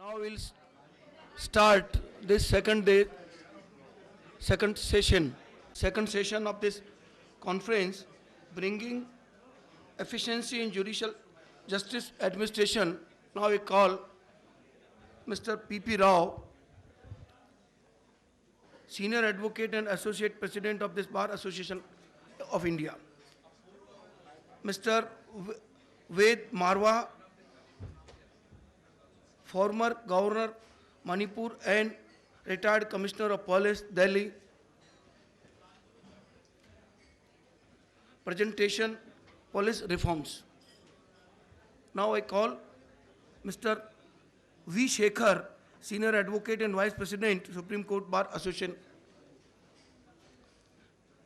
Now we'll start this second session of this conference, bringing efficiency in judicial justice administration. Now we call Mr. P P Rao, Senior Advocate and Associate President of this Bar Association of India. Mr. Ved Marwah, former Governor Manipur and retired Commissioner of Police, Delhi. Presentation, police reforms. Now I call Mr. V. Shekhar, Senior Advocate and Vice President, Supreme Court Bar Association.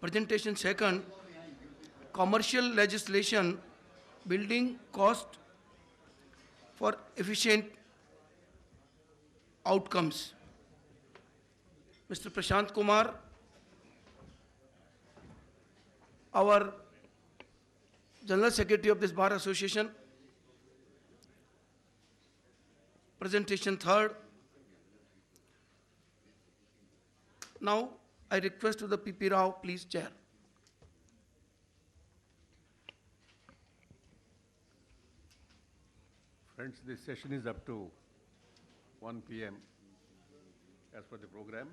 Presentation second, commercial legislation, building cost for efficient outcomes. Mr. Prashant Kumar, our General Secretary of this Bar Association. Presentation third. Now I request to the P P Rao, please, Chair. Friends, this session is up to 1 p.m. as per the program.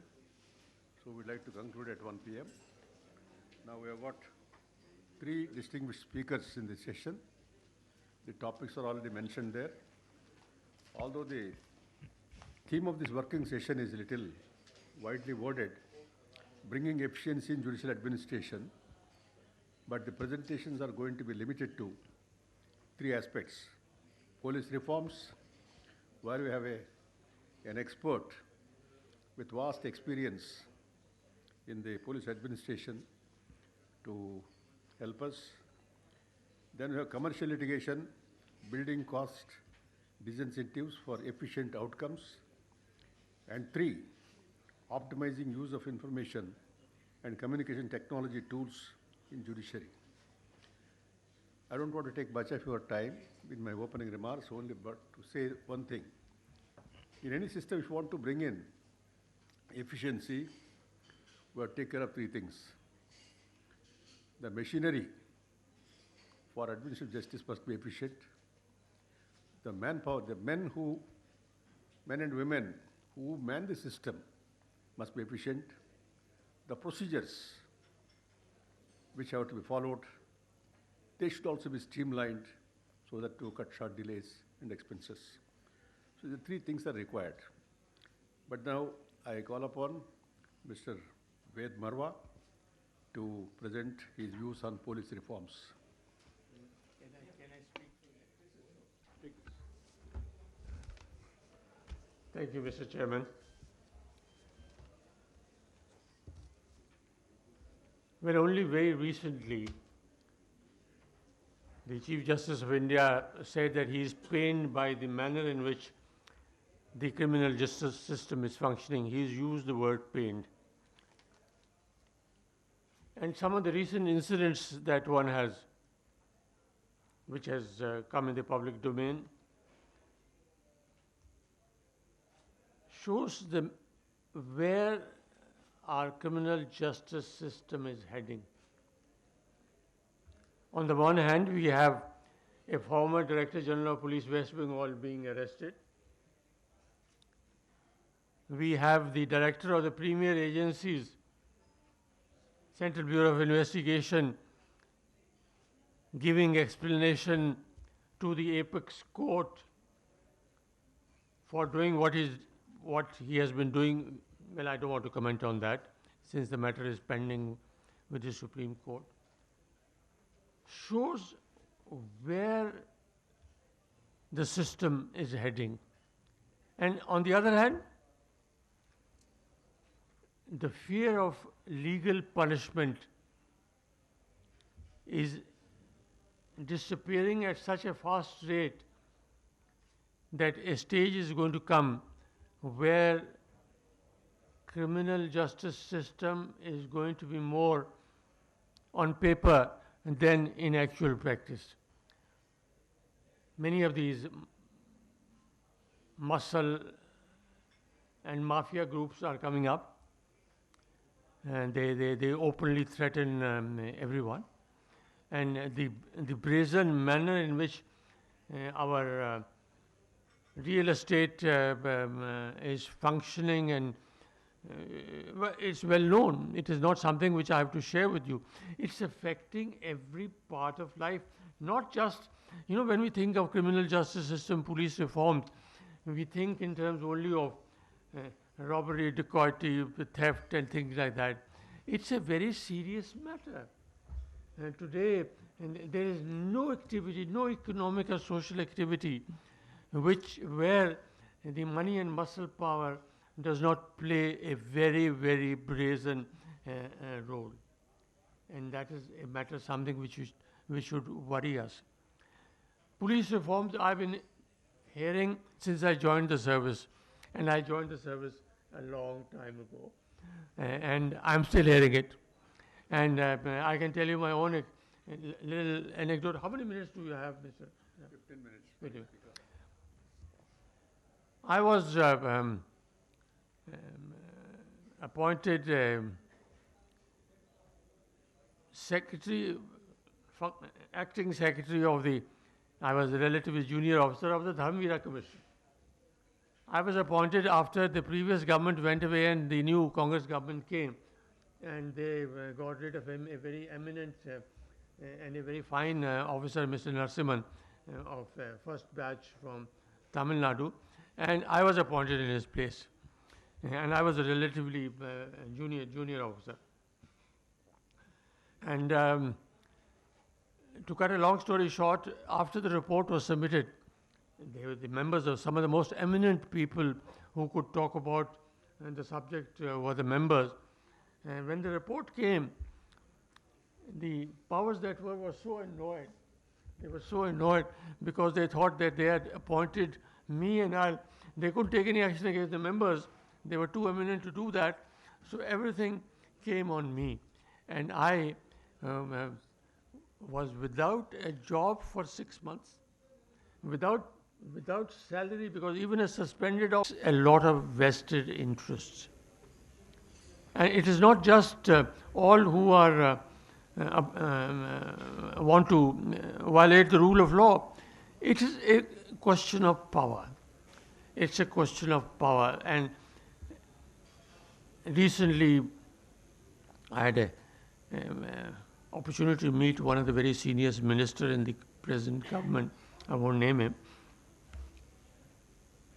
So we'd like to conclude at 1 p.m. Now we have got 3 distinguished speakers in this session. The topics are already mentioned there. Although the theme of this working session is a little widely worded, bringing efficiency in judicial administration, but the presentations are going to be limited to 3 aspects. Police reforms, where we have an expert with vast experience in the police administration to help us. Then we have commercial litigation, building cost, disincentives for efficient outcomes. And 3, optimizing use of information and communication technology tools in judiciary. I don't want to take much of your time in my opening remarks, only but to say one thing. In any system, if you want to bring in efficiency, we have to take care of 3 things. The machinery for administrative justice must be efficient. The manpower, the men and women who man the system must be efficient. The procedures which have to be followed, they should also be streamlined so that to cut short delays and expenses. So the 3 things are required. But now I call upon Mr. Ved Marwah to present his views on police reforms. Can I speak? Thank you, Mr. Chairman. Well, only very recently, the Chief Justice of India said that he is pained by the manner in which the criminal justice system is functioning. He's used the word pained. And some of the recent incidents that which has come in the public domain, shows where our criminal justice system is heading. On the one hand, we have a former Director General of Police West Bengal being arrested. We have the Director of the Premier Agencies, Central Bureau of Investigation, giving explanation to the Apex Court for doing what he has been doing. Well, I don't want to comment on that, since the matter is pending with the Supreme Court. Shows where the system is heading. And on the other hand, the fear of legal punishment is disappearing at such a fast rate that a stage is going to come where criminal justice system is going to be more on paper than in actual practice. Many of these muscle and mafia groups are coming up, and they openly threaten everyone. And the brazen manner in which our real estate is functioning, and it's well known. It is not something which I have to share with you. It's affecting every part of life, not just, when we think of criminal justice system, police reforms, we think in terms only of robbery, dacoity, theft and things like that. It's a very serious matter. Today, there is no activity, no economic or social activity where the money and muscle power does not play a very, very brazen role. And that is a matter, something which should worry us. Police reforms I've been hearing since I joined the service, and I joined the service a long time ago, and I'm still hearing it. And I can tell you my own little anecdote. How many minutes do you have, Mr.? 15 minutes. Wait a minute. I was appointed secretary, acting secretary of I was a relatively junior officer of the Dharmveera Commission. I was appointed after the previous government went away and the new Congress government came, and they got rid of a very eminent and a very fine officer, Mr. Narasimhan, of first batch from Tamil Nadu, and I was appointed in his place. And I was a relatively junior officer. And to cut a long story short, after the report was submitted, they were the members of some of the most eminent people who could talk about the subject were the members. And when the report came, the powers that were so annoyed. They were so annoyed because they thought that they had appointed me, and they couldn't take any action against the members. They were too eminent to do that. So everything came on me. And I was without a job for 6 months, without salary, because even a suspended officer, a lot of vested interests. And it is not just all who are want to violate the rule of law. It is a question of power. It's a question of power. And recently, I had an opportunity to meet one of the very senior ministers in the present government. I won't name him.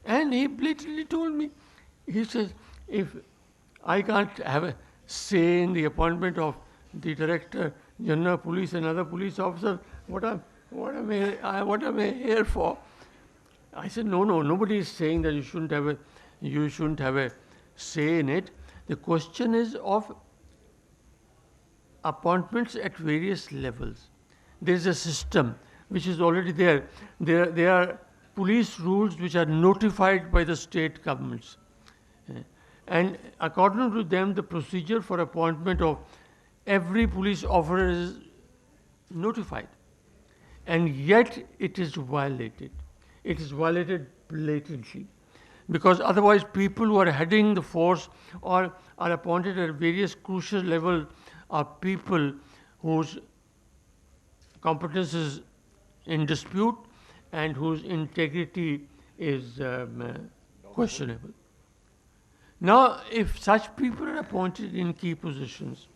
And he blatantly told me, he says, if I can't have a say in the appointment of the Director General of Police and other police officers, what am I here for? I said, no, nobody is saying that you shouldn't have a say in it. The question is of appointments at various levels. There is a system which is already there. There are police rules which are notified by the state governments. And according to them, the procedure for appointment of every police officer is notified. And yet it is violated. It is violated blatantly. Because otherwise people who are heading the force or are appointed at various crucial levels are people whose competence is in dispute and whose integrity is questionable. Now, if such people are appointed in key positions,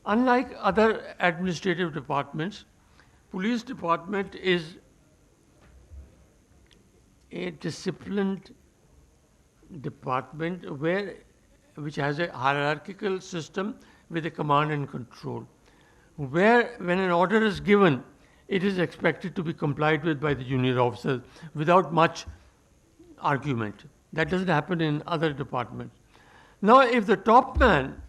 unlike other administrative departments, police department is a disciplined department which has a hierarchical system with a command and control, where when an order is given, it is expected to be complied with by the junior officers without much argument. That doesn't happen in other departments. Now, if the top man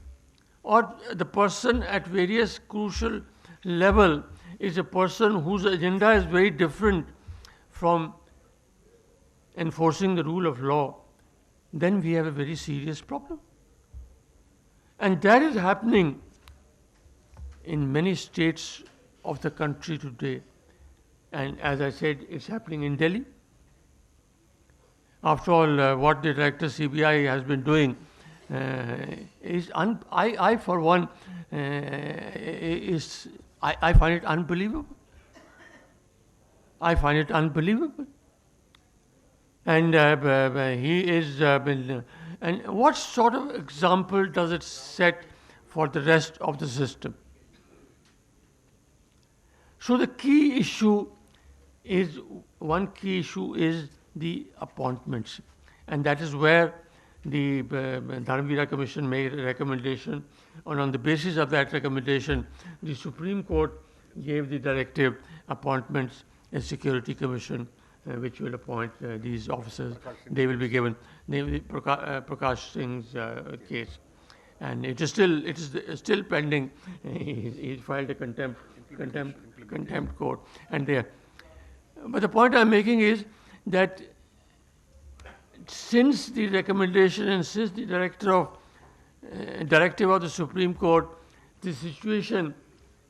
or the person at various crucial level is a person whose agenda is very different from enforcing the rule of law, then we have a very serious problem. And that is happening in many states of the country today. And as I said, it's happening in Delhi. After all, what the Director CBI has been doing is, I for one, I find it unbelievable. I find it unbelievable. And he is, and what sort of example does it set for the rest of the system? So the key issue is, one key issue is the appointments. And that is where the Dharmveera Commission made a recommendation, and on the basis of that recommendation, the Supreme Court gave the directive appointments a security commission which will appoint these officers. They will be given Prakash Singh's case, and it is still pending. He filed a contempt court, and there. But the point I'm making is that since the recommendation and since the directive of the Supreme Court, the situation,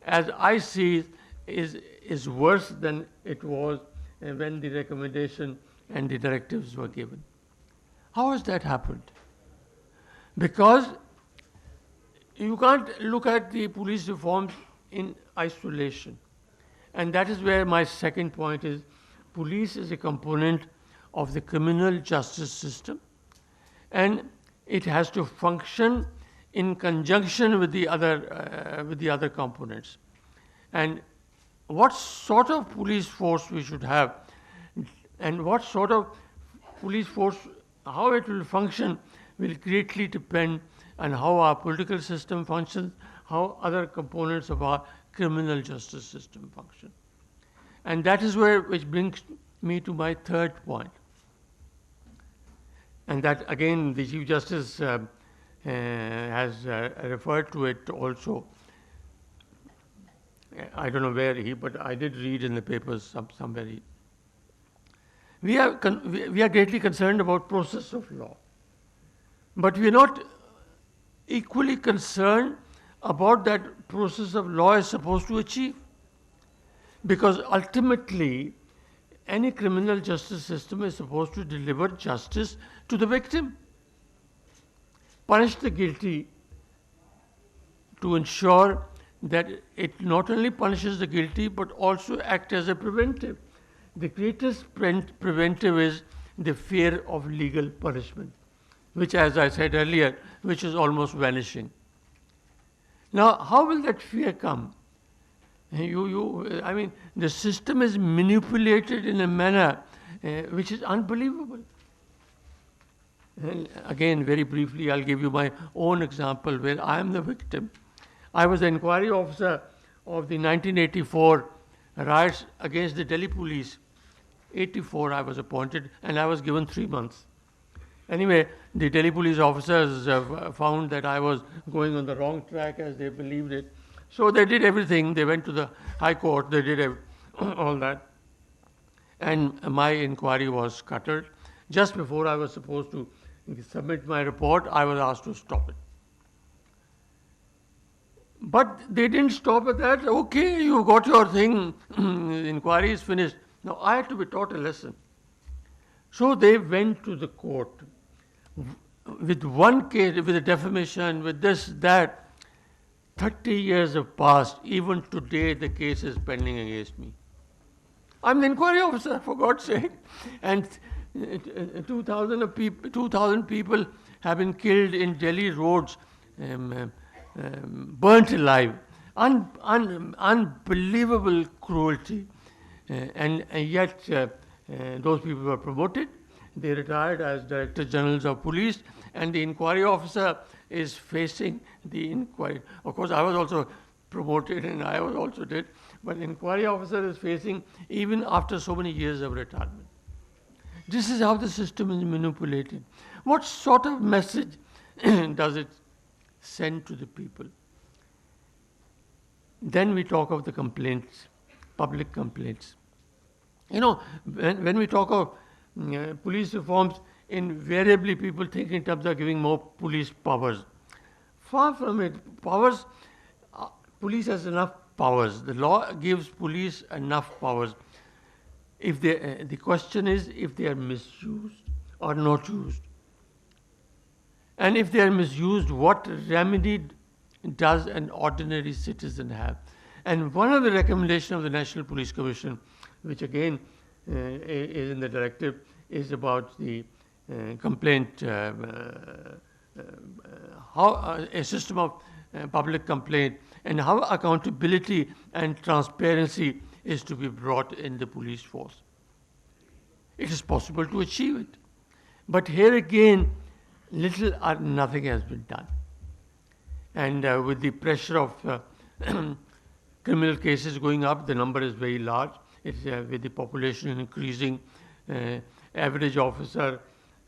as I see it, is worse than it was when the recommendation and the directives were given. How has that happened? Because you can't look at the police reforms in isolation. And that is where my second point is. Police is a component of the criminal justice system, and it has to function in conjunction with the other components. And what sort of police force we should have, and what sort of police force, how it will function, will greatly depend on how our political system functions, how other components of our criminal justice system function. And that is which brings me to my third point. And that, again, the Chief Justice has referred to it also. I don't know where but I did read in the papers somewhere. We are greatly concerned about process of law, but we are not equally concerned about that process of law is supposed to achieve. Because ultimately, any criminal justice system is supposed to deliver justice to the victim, punish the guilty, to ensure that it not only punishes the guilty but also act as a preventive. The greatest preventive is the fear of legal punishment, which, as I said earlier, which is almost vanishing. Now, how will that fear come? I mean, the system is manipulated in a manner which is unbelievable. And again, very briefly, I'll give you my own example where I am the victim. I was the inquiry officer of the 1984 riots against the Delhi police. 84 I was appointed, and I was given 3 months. Anyway, the Delhi police officers found that I was going on the wrong track, as they believed it. So they did everything. They went to the High Court. They did all that. And my inquiry was scuttled. Just before I was supposed to submit my report, I was asked to stop it. But they didn't stop at that. Okay, you got your thing. Inquiry is finished. Now I had to be taught a lesson. So they went to the court with one case, with a defamation, with this, that. 30 years have passed. Even today, the case is pending against me. I'm the inquiry officer, for God's sake. And 2,000 people have been killed in Delhi roads, burnt alive. Unbelievable cruelty. And yet, those people were promoted. They retired as Director Generals of Police, and the inquiry officer is facing the inquiry. Of course, I was also promoted, and I was also did, but the inquiry officer is facing even after so many years of retirement. This is how the system is manipulated. What sort of message does it send to the people? Then we talk of the complaints, public complaints. You know, when we talk of police reforms, invariably people think in terms of giving more police powers. Far from it. Powers, police has enough powers. The law gives police enough powers. If the question is if they are misused are not used? And if they are misused, what remedy does an ordinary citizen have? And one of the recommendations of the National Police Commission, which again is in the directive, is about the complaint, how a system of public complaint, and how accountability and transparency is to be brought in the police force. It is possible to achieve it. But here again, little or nothing has been done. And with the pressure of criminal cases going up, the number is very large. It's with the population increasing, average officer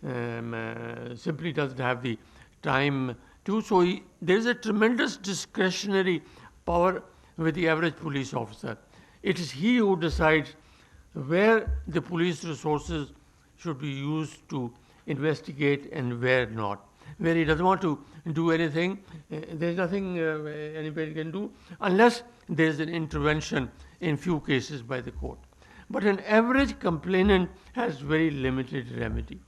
simply doesn't have the time to. So there is a tremendous discretionary power with the average police officer. It is he who decides where the police resources should be used to investigate and where not. Where he doesn't want to do anything, there's nothing anybody can do unless there's an intervention in few cases by the court. But an average complainant has very limited remedy.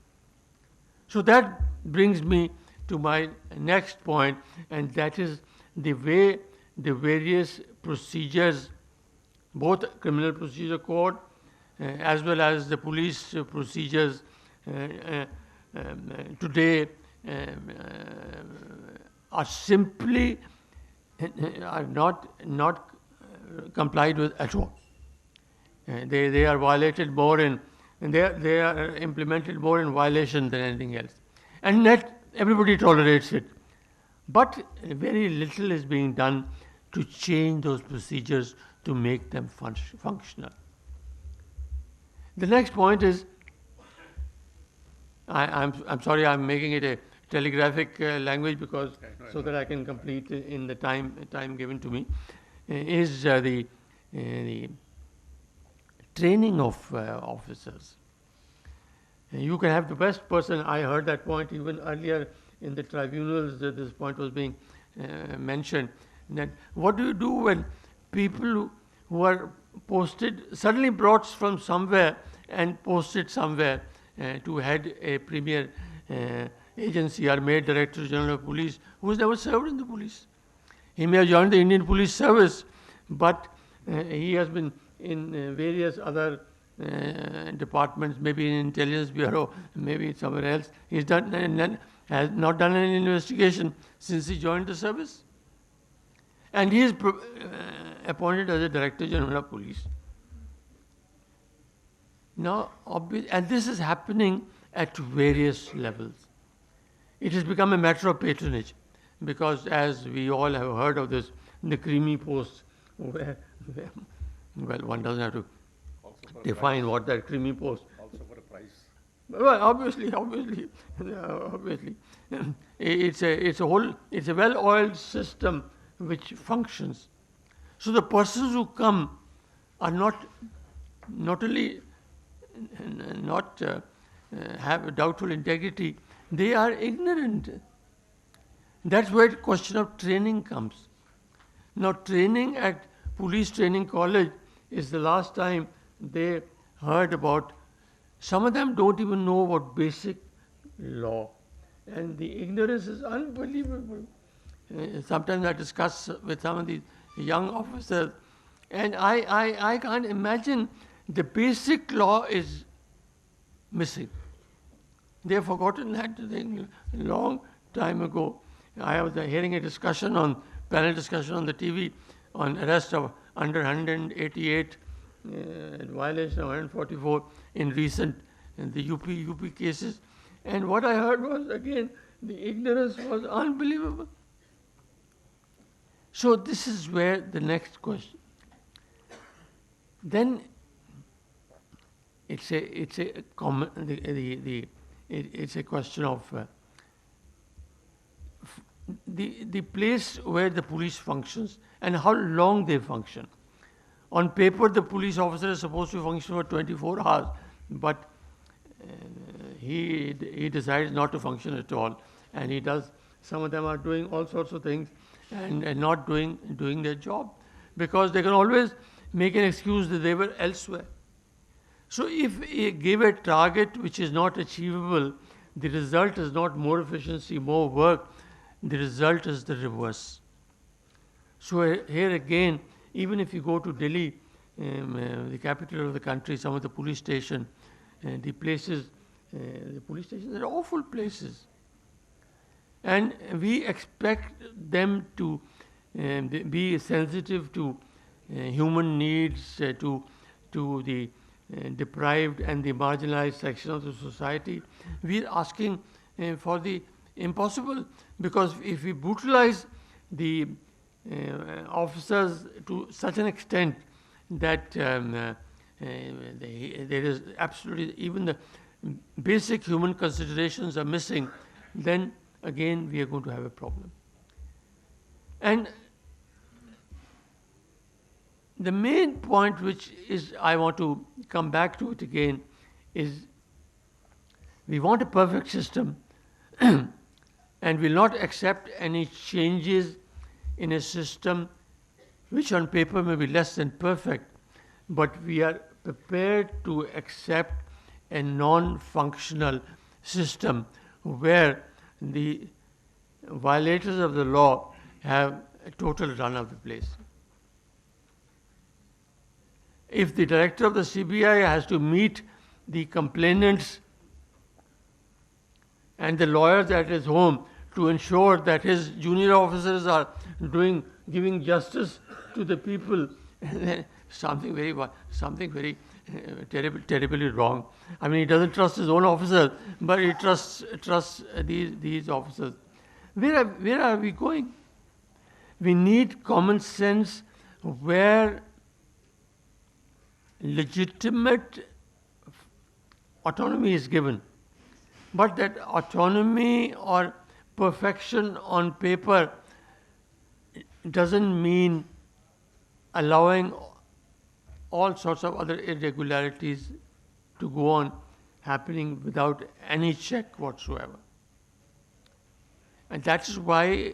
So that brings me to my next point, and that is the way the various procedures, both criminal procedure code as well as the police procedures today are simply are not complied with at all. They are violated more and they are implemented more in violation than anything else. And that everybody tolerates it. But very little is being done to change those procedures to make them functional. The next point is, I'm sorry, I'm making it a telegraphic language because so that I can complete in the time given to me, is the training of officers. You can have the best person. I heard that point even earlier in the tribunals. That this point was being mentioned. That what do you do when people who are posted, suddenly brought from somewhere and posted somewhere to head a premier agency or made Director General of Police, who has never served in the police? He may have joined the Indian Police Service, but he has been in various other departments, maybe in Intelligence Bureau, maybe somewhere else. He's done has not done any investigation since he joined the service. And he is appointed as a Director General of Police. Now, and this is happening at various levels. It has become a matter of patronage because, as we all have heard of this, the creamy post, where well, one doesn't have to define what that creamy post. Also for a price. Well, obviously, it's a well-oiled system which functions. So the persons who come are not only not have a doubtful integrity, they are ignorant. That's where the question of training comes. Now, training at Police Training College is the last time they heard about. Some of them don't even know about basic law. And the ignorance is unbelievable. Sometimes I discuss with some of these young officers, and I can't imagine the basic law is missing. They have forgotten that thing a long time ago. I was hearing a discussion panel discussion on the TV on arrest of under 188, violation of 144 in recent the UP cases. And what I heard was, again, the ignorance was unbelievable. So this is where the next question. Then it's a question of the place where the police functions and how long they function. On paper, the police officer is supposed to function for 24 hours, but he decides not to function at all, and he does. Some of them are doing all sorts of things and not doing their job because they can always make an excuse that they were elsewhere. So if you give a target which is not achievable, the result is not more efficiency, more work, the result is the reverse. So here again, even if you go to Delhi, the capital of the country, some of the police stations, the places, the police stations are awful places. And we expect them to be sensitive to human needs, to the deprived and the marginalized section of the society. We are asking for the impossible, because if we brutalize the officers to such an extent that there is absolutely, even the basic human considerations are missing, then again we are going to have a problem. And the main point which is, I want to come back to it again, is we want a perfect system and will not accept any changes in a system which on paper may be less than perfect, but we are prepared to accept a non-functional system where the violators of the law have a total run of the place. If the director of the CBI has to meet the complainants and the lawyers at his home to ensure that his junior officers are giving justice to the people, something very terribly wrong. I mean, he doesn't trust his own officers, but he trusts these officers. Where are we going? We need common sense where legitimate autonomy is given, but that autonomy or perfection on paper doesn't mean allowing all sorts of other irregularities to go on happening without any check whatsoever. And that is why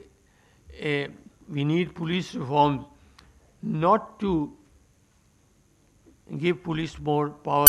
we need police reform, not to give police more power,